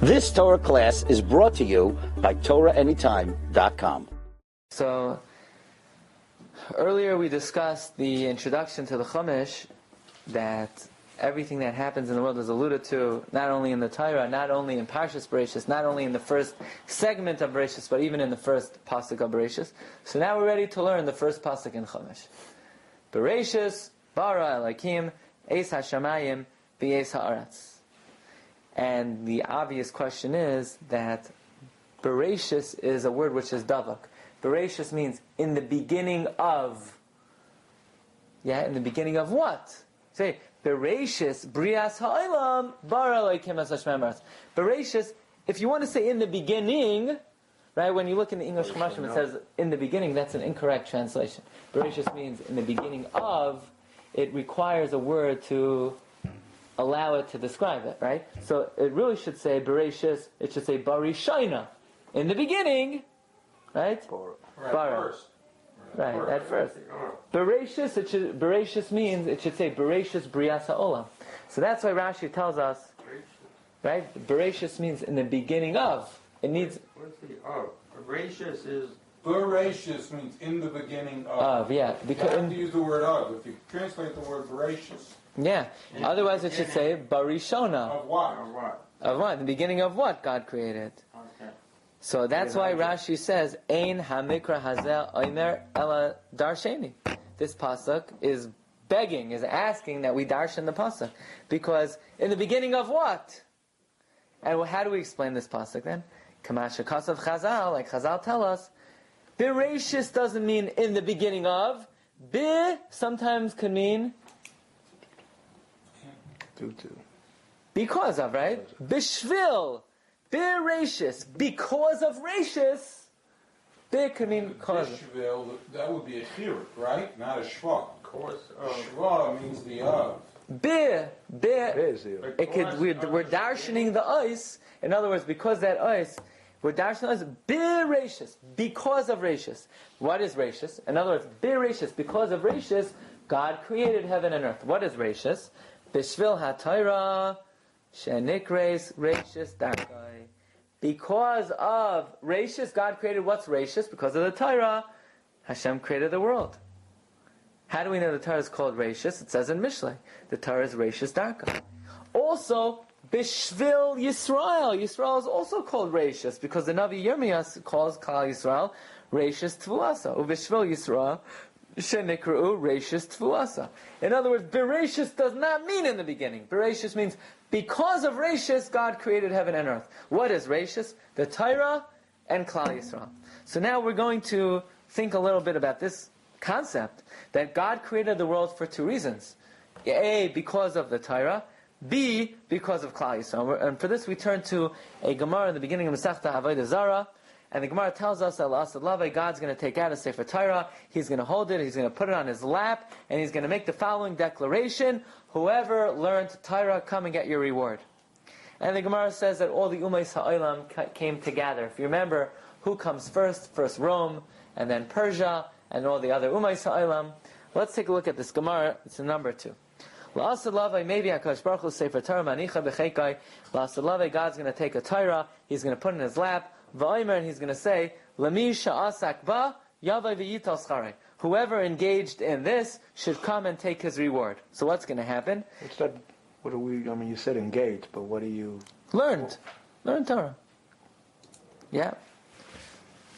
This Torah class is brought to you by TorahAnytime.com. So, earlier we discussed the introduction to the Chumash, that everything that happens in the world is alluded to not only in the Torah, not only in Parshas Bereishis, not only in the first segment of Bereishis, but even in the first pasuk of Bereishis. So now we're ready to learn the first pasuk in Chumash. Bereishis, bara Elokim, eis hashamayim, v'eis ha'aretz. And the obvious question is that Bereishis is a word which is davak. Bereishis means in the beginning of. Yeah, in the beginning of what? Say, Bereishis, brias ha'olam, bara Elokim es hashemay ha'aretz. Bereishis, if you want to say in the beginning, right, when you look in the English Chumash, it says in the beginning, that's an incorrect translation. Bereishis means in the beginning of. It requires a word to allow it to describe it, right? So it really should say Bereishis, it should say Barishina. In the beginning, right? Bara. Right, at first. Bereishis means, it should say Bereishis Brias HaOlam. So that's why Rashi tells us, right? Bereishis means in the beginning of. It needs... What's the of? Bereishis is... Bereishis means in the beginning of. Yeah. Because you have to use the word of. If you translate the word Bereishis. Yeah. Otherwise it should say Barishona. Of what? Of what? Of what? The beginning of what God created. Okay. So that's why Rashi says, Ein hamikra hazel oimer ela darsheni. This pasuk is begging, is asking that we darshan the pasuk. Because in the beginning of what? And how do we explain this pasuk then? Kamasha kasav chazal, like Chazal tell us, Bereishis doesn't mean in the beginning of. Be sometimes could mean because of, right? Bishvil, Bereishis, because of Reishis. Be could mean cause. Bishvil, that would be a chiruk, right? Not a shva. Course Shva means the of. We're darshaning the ice. In other words, because that ice, we're darshaning the ice, Bereishis, because of Reishis. What is Reishis? In other words, Bereishis, because of Reishis, God created heaven and earth. What is Reishis? Bishvil ha-Torah shenikres Reishis darkai. Because of Reishis, God created what's Reishis? Because of the Torah, Hashem created the world. How do we know the Torah is called Reishis? It says in Mishlei, the Torah is Reishis darkai. Also, Bishvil Yisrael. Yisrael is also called Reishis because the Navi Yirmiyah calls Klal Yisrael Reishis Tvuasa. Ubishvil Yisrael Shenikru Reishis Tvuasa. In other words, Bereishis does not mean in the beginning. Bereishis means because of Reishis, God created heaven and earth. What is Reishis? The Torah and Klal Yisrael. So now we're going to think a little bit about this concept that God created the world for two reasons. A, because of the Torah. B, because of Klal Yisrael. And for this we turn to a Gemara in the beginning of Masechta Avodah Zarah. And the Gemara tells us that God's going to take out a Sefer Torah, He's going to hold it, He's going to put it on His lap, and He's going to make the following declaration: whoever learned Torah, come and get your reward. And the Gemara says that all the Umays Ha'olam came together. If you remember, who comes first? First Rome, and then Persia, and all the other Umays Ha'olam. Let's take a look at this Gemara. It's in number 2. Maybe HaKadosh Baruch Hu Sefer Torah manicha b'cheikai. God's going to take a Torah, He's going to put it in His lap, and He's going to say, Lami sha'asak ba yavai v'yital schare. Whoever engaged in this should come and take his reward. So what's going to happen? What's that? What do we? I mean, you said engaged, but what do you? Learned Torah. Yeah.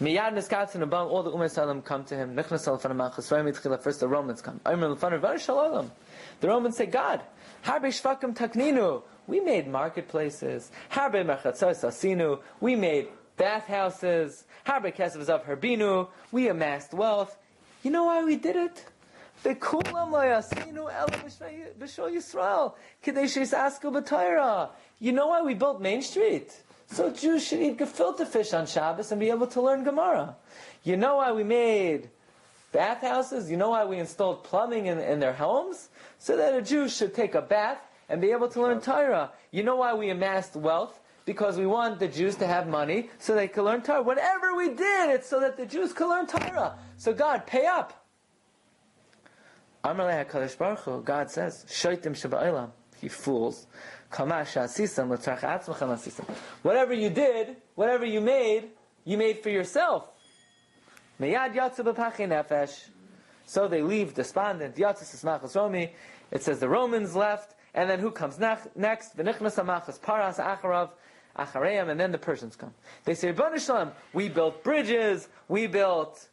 Miyad niskatz and abang, all the Ummah Salam come to him. Nichnas al fanam achasrayim itchila. First the Romans come. The Romans say, God, harbe shvakim takninu. We made marketplaces. Harbe merchatzos asinu. We made bathhouses. Harbe kesef zav herbinu. We amassed wealth. You know why we did it? Bekulam lo yasinu ela b'shol Yisrael k'dei sheisasku b'Torah. You know why we built Main Street? So Jews should eat gefilte fish on Shabbos and be able to learn Gemara. You know why we made bathhouses? You know why we installed plumbing in their homes? So that a Jew should take a bath and be able to learn Torah. You know why we amassed wealth? Because we want the Jews to have money so they could learn Torah. Whatever we did, it's so that the Jews could learn Torah. So God, pay up. Amar le'HaKadosh Baruch Hu, God says, Shoitim Sheba'olam, you fools. Whatever you did, whatever you made for yourself. So they leave despondent. It says the Romans left, and then who comes next? And then the Persians come. They say, we built bridges, we built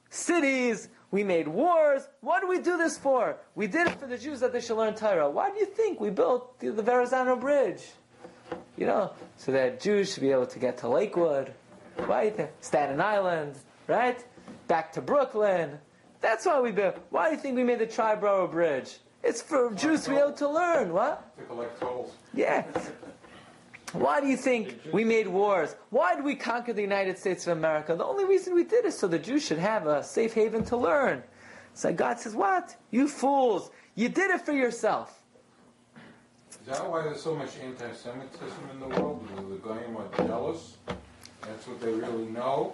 cities, we made wars. What do we do this for? We did it for the Jews that they should learn Torah. Why do you think we built the Verrazano Bridge? So that Jews should be able to get to Lakewood. Why do you think? Staten Island, right? Back to Brooklyn. That's why we built. Why do you think we made the Triborough Bridge? It's for Jews to be able to learn. What? To collect tolls. Yeah. Why do you think we made wars? Why did we conquer the United States of America? The only reason we did is so the Jews should have a safe haven to learn. So God says, what? You fools. You did it for yourself. Is that why there's so much anti-Semitism in the world? Because the Goyim are jealous. That's what they really know.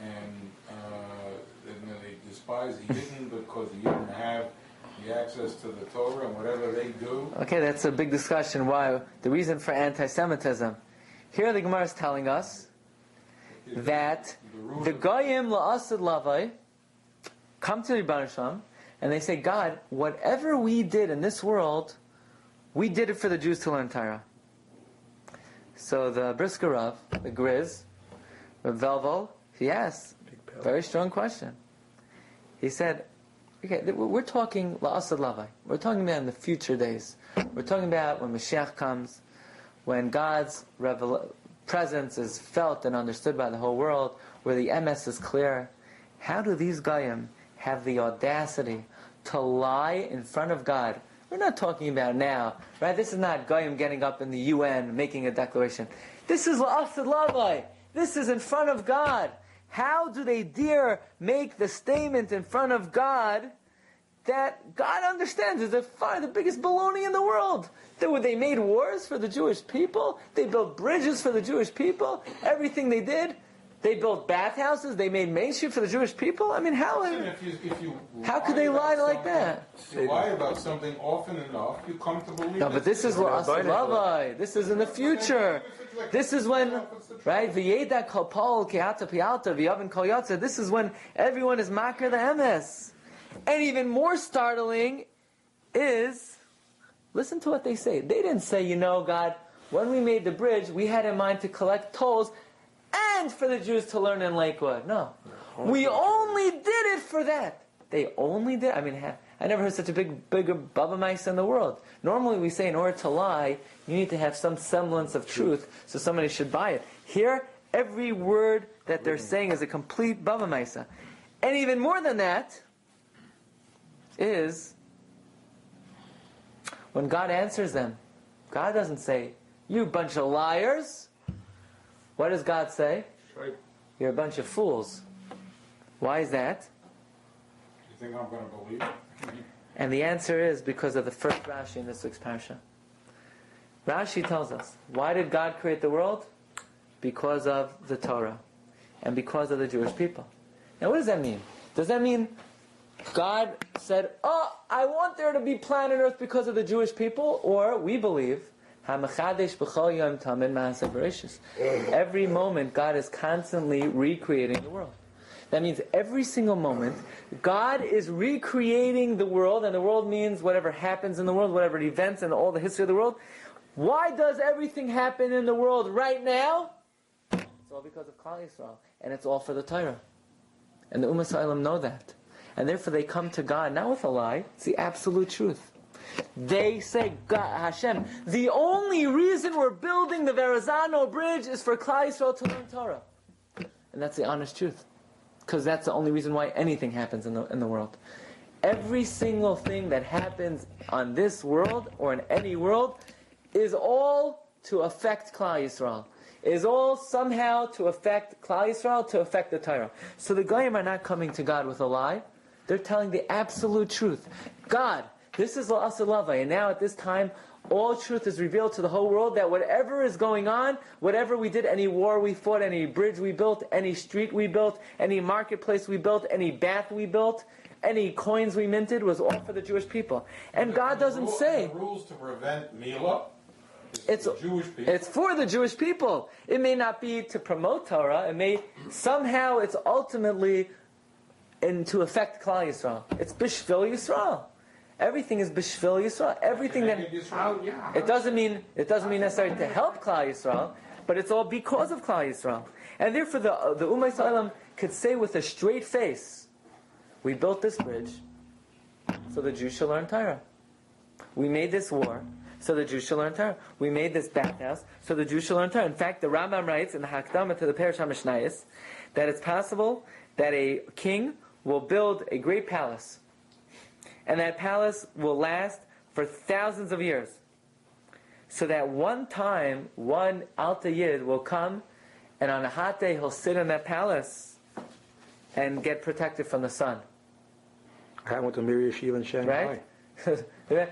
And they despise the Yidden because the Yidden have the access to the Torah and whatever they do. Okay, that's a big discussion. Why? The reason for anti-Semitism. Here the Gemara is telling us that the Goyim la'asad lavai come to the Bereishis and they say, God, whatever we did in this world, we did it for the Jews to learn Torah. So the Brisker Rav, the Grizz, Rav Velvel, he asked a very strong question. He said, okay, we're talking la'asad lavai. We're talking about in the future days. We're talking about when Mashiach comes, when God's presence is felt and understood by the whole world, where the MS is clear. How do these Goyim have the audacity to lie in front of God? We're not talking about now, right? This is not Goyim getting up in the UN making a declaration. This is la'asad lavai. This is in front of God. How do they dare make the statement in front of God that God understands is the biggest baloney in the world? They made wars for the Jewish people. They built bridges for the Jewish people. Everything they did. They built bathhouses. They made Main Street for the Jewish people. I mean, how could they lie like that? If you lie about something often enough, you come to believe. No, but this is la'asad lavai. This is in the future. This is when, right? V'yeda kol pol ke'ata pi'alta v'yavin kol yatsa. This is when everyone is makar the MS. And even more startling is, listen to what they say. They didn't say, God, when we made the bridge, we had in mind to collect tolls and for the Jews to learn in Lakewood. No. We only did it for that. They only did. I mean, I never heard such a bigger baba mice in the world. Normally we say in order to lie, you need to have some semblance of truth, so somebody should buy it. Here, every word that they're saying is a complete baba mice. And even more than that is when God answers them. God doesn't say, you bunch of liars. What does God say? You're a bunch of fools. Why is that? You think I'm going to believe it? And the answer is because of the first Rashi in this week's Parsha. Rashi tells us, why did God create the world? Because of the Torah. And because of the Jewish people. Now what does that mean? Does that mean God said, I want there to be planet Earth because of the Jewish people? Or we believe, every moment God is constantly recreating the world. That means every single moment God is recreating the world, and the world means whatever happens in the world, whatever events and all the history of the world. Why does everything happen in the world right now? It's all because of Klal Yisrael, and it's all for the Torah. And the Ummah Sa'ilam know that. And therefore they come to God, not with a lie, it's the absolute truth. They say, God, Hashem, the only reason we're building the Verrazano Bridge is for Klal Yisrael to learn Torah. And that's the honest truth. Because that's the only reason why anything happens in the world. Every single thing that happens on this world, or in any world, is all to affect Klal Yisrael. Is all somehow to affect Klal Yisrael, to affect the Torah. So the Goyim are not coming to God with a lie. They're telling the absolute truth. God, this is la'asad lavai, and now at this time, all truth is revealed to the whole world, that whatever is going on, whatever we did, any war we fought, any bridge we built, any street we built, any marketplace we built, any bath we built, any coins we minted, was all for the Jewish people. And God doesn't say... The rules to prevent Mila, It's the Jewish people. It's for the Jewish people. It may not be to promote Torah. It may somehow it's ultimately to affect Klal Yisrael. It's Bishvil Yisrael. Everything is Bishvil Yisrael. Everything that it doesn't mean necessarily to help Klal Yisrael, but it's all because of Klal Yisrael. And therefore, the Ummah Yisraelim could say with a straight face, "We built this bridge so the Jews shall learn Torah. We made this war so the Jews shall learn Torah. We made this bathhouse so the Jews shall learn Torah." In fact, the Rambam writes in the Hakdama to the Parsha Mishnayos that it's possible that a king will build a great palace, and that palace will last for thousands of years, so that one time one Alta Yid will come, and on a hot day he'll sit in that palace and get protected from the sun. Happened with the Mir Yeshiva in Shanghai. Right?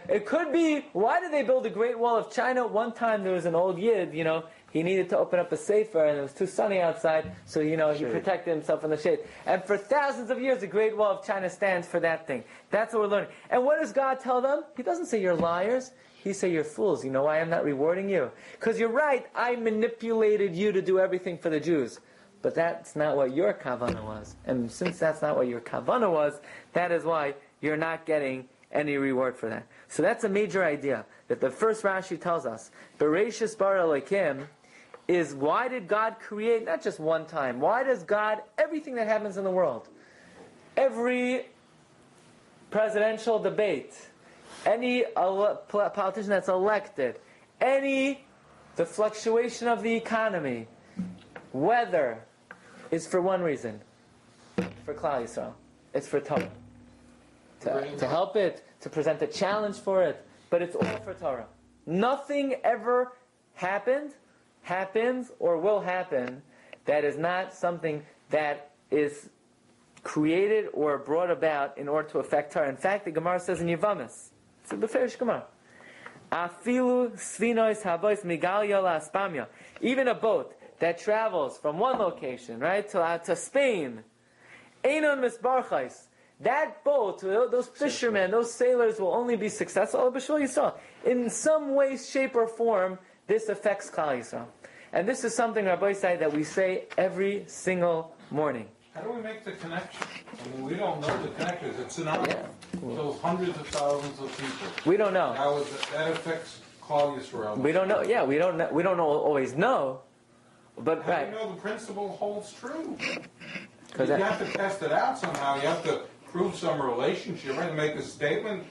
It could be, why did they build the Great Wall of China? One time there was an old Yid, he needed to open up a sefer and it was too sunny outside, so he protected himself from the shade. And for thousands of years the Great Wall of China stands for that thing. That's what we're learning. And what does God tell them? He doesn't say you're liars. He says you're fools. You know why I'm not rewarding you? Because you're right, I manipulated you to do everything for the Jews. But that's not what your kavanah was. And since that's not what your kavanah was, that is why you're not getting any reward for that. So that's a major idea that the first Rashi tells us. Bereishis bara Elokim is, why did God create not just one time? Why does God, everything that happens in the world, every presidential debate, any politician that's elected, the fluctuation of the economy, weather, is for one reason, for Klal Yisrael. It's for Torah. To help it, to present a challenge for it, but it's all for Torah. Nothing ever happens, or will happen that is not something that is created or brought about in order to affect Torah. In fact, the Gemara says in Yevamis, it's a Beferish Gemara, Afilu svinois havois migalya la aspamya. Even a boat that travels from one location, right, to Spain, Einon misbarchais. That boat, those fishermen, those sailors will only be successful in some way, shape, or form. This affects Klal Yisrael, and this is something Rabbi said that we say every single morning. How do we make the connection? I mean, we don't know the connection. It's an hour. Kills hundreds of thousands of people. We don't know. How that affects Klal Yisrael. We don't know. Yeah, we don't know. We don't always know. But how do you know the principle holds true? You have to test it out somehow. You have to prove some relationship, right? Make a statement.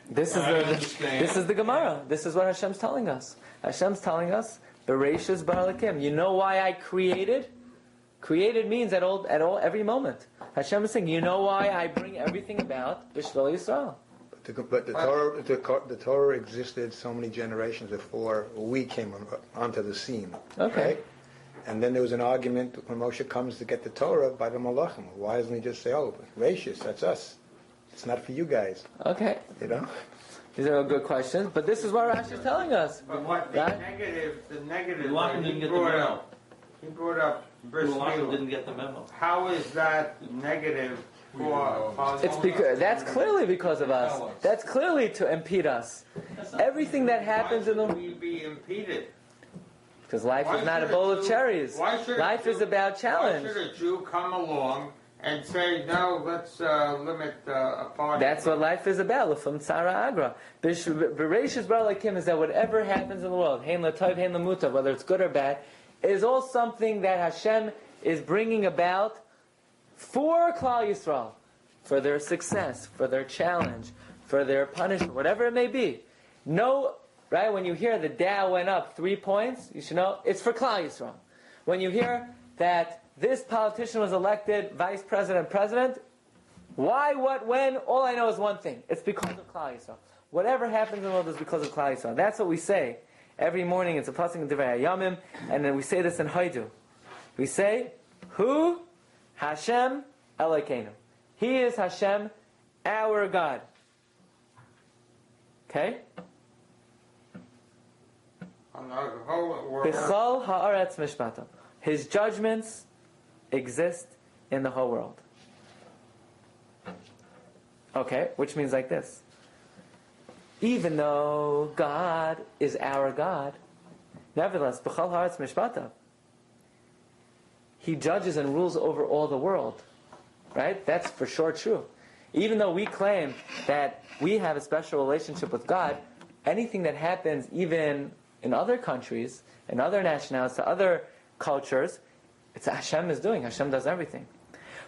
This is the Gemara. This is what Hashem's telling us. Hashem's telling us, Bereishis bara Elokim. You know why I created? Created means at every moment. Hashem is saying, you know why I bring everything about Bishvil Yisrael. But the Torah existed so many generations before we came onto the scene. Okay. Right? And then there was an argument when Moshe comes to get the Torah by the Malachim. Why doesn't he just say, Bereishis, that's us. It's not for you guys. Okay. These are all good questions, but this is what Rashi is telling us. But what the negative he brought up verse didn't get the memo. How is that negative for it's because that's clearly because of us. That's clearly to impede us. Everything that happens in the we be impeded? Because life is not a bowl of cherries. Life is about challenge. Why should a Jew come along and say, no, let's limit a party? That's what life is about. L'fum tzara agra. Bereishis bara Elokim is that whatever happens in the world, hein l'tov, hein l'mutav, whether it's good or bad, is all something that Hashem is bringing about for Klal Yisrael, for their success, for their challenge, for their punishment, whatever it may be. Right? When you hear the Dow went up 3 points, you should know it's for Klal Yisrael. When you hear that this politician was elected vice president, why, what, when, all I know is one thing. It's because of Klal Yisrael. Whatever happens in the world is because of Klal Yisrael. That's what we say every morning. It's a pasuk in Divrei Hayamim, and then we say this in Haidu. We say, Hu Hashem Elokeinu. He is Hashem, our God. Okay? B'chol haaretz mishpato. His judgments exist in the whole world. Okay, which means like this. Even though God is our God, Nevertheless, b'chal haaretz mishpatav. He judges and rules over all the world. Right? That's for sure true. Even though we claim that we have a special relationship with God, anything that happens even in other countries, in other nationalities, to other cultures, it's Hashem is doing. Hashem does everything.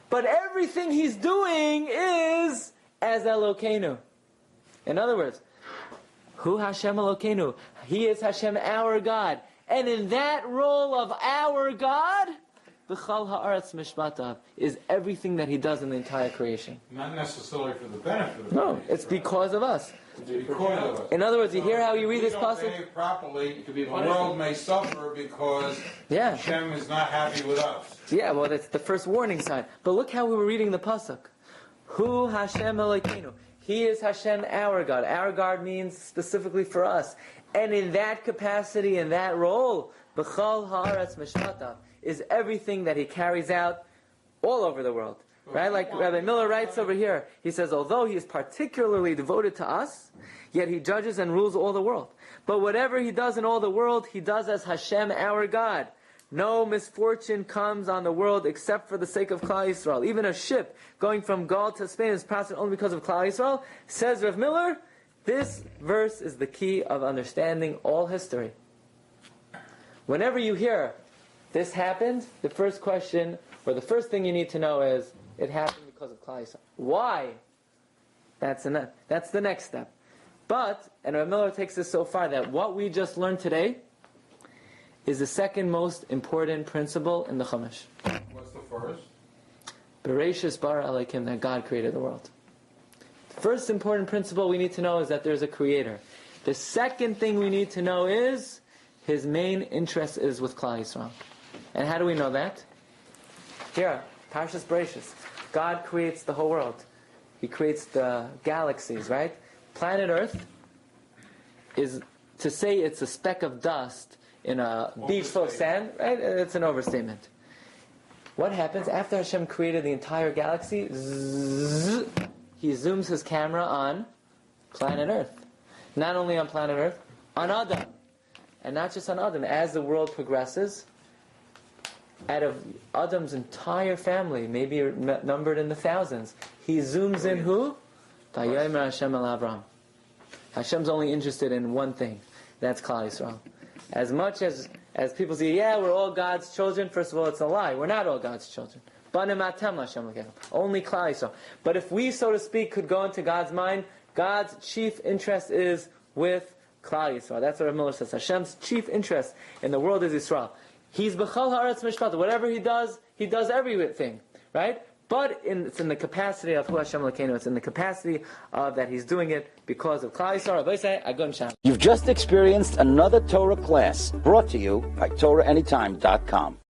But everything He's doing is as Elokeinu. In other words, Hu Hashem Elokeinu. He is Hashem, our God. And in that role of our God, B'chal ha'aretz mishpatav is everything that He does in the entire creation. Not necessarily for the benefit of No, creation, it's because of us. because of us. In other words, you hear how you read this If we don't passage? behave properly, the world may suffer because Hashem is not happy with us. Yeah, well, that's the first warning sign. But look how we were reading the pasuk. Hu Hashem Elokeinu. He is Hashem, our God. Our God means specifically for us. And in that capacity, in that role, B'chal ha'aretz mishpatav is everything that He carries out all over the world. Right? Like Rabbi Miller writes over here, he says, although He is particularly devoted to us, yet He judges and rules all the world. But whatever He does in all the world, He does as Hashem, our God. No misfortune comes on the world except for the sake of Klal Yisrael. Even a ship going from Gaul to Spain is passing only because of Klal Yisrael. Says Rav Miller, this verse is the key of understanding all history. Whenever you hear this happened, the first question, or the first thing you need to know is, it happened because of Klal Yisrael. Why? That's the next step. But, and Rav Miller takes this so far, that what we just learned today is the second most important principle in the Chumash. What's the first? Bereishis bara Elokim, that God created the world. The first important principle we need to know is that there's a creator. The second thing we need to know is His main interest is with Klal Yisrael. And how do we know that? Here, Parshas Bereishis. God creates the whole world. He creates the galaxies, right? Planet Earth is, to say it's a speck of dust in a beach full of sand, right? It's an overstatement. What happens after Hashem created the entire galaxy? He zooms His camera on planet Earth. Not only on planet Earth, on Adam. And not just on Adam. As the world progresses, out of Adam's entire family, maybe numbered in the thousands, He zooms in who? Vayomer Hashem el Avram. Hashem's only interested in one thing. That's Klal Yisrael. As much as people say, yeah, we're all God's children, first of all, it's a lie. We're not all God's children. Only Klal Yisrael. But if we, so to speak, could go into God's mind, God's chief interest is with Klal Yisrael. That's what Rav Miller says. Hashem's chief interest in the world is Yisrael. He's b'chal haaretz mishpatav. Whatever He does everything. Right? But it's in the capacity of Hu Hashem Elokeinu. It's in the capacity of that He's doing it because of Klal Yisrael. You've just experienced another Torah class brought to you by TorahAnytime.com.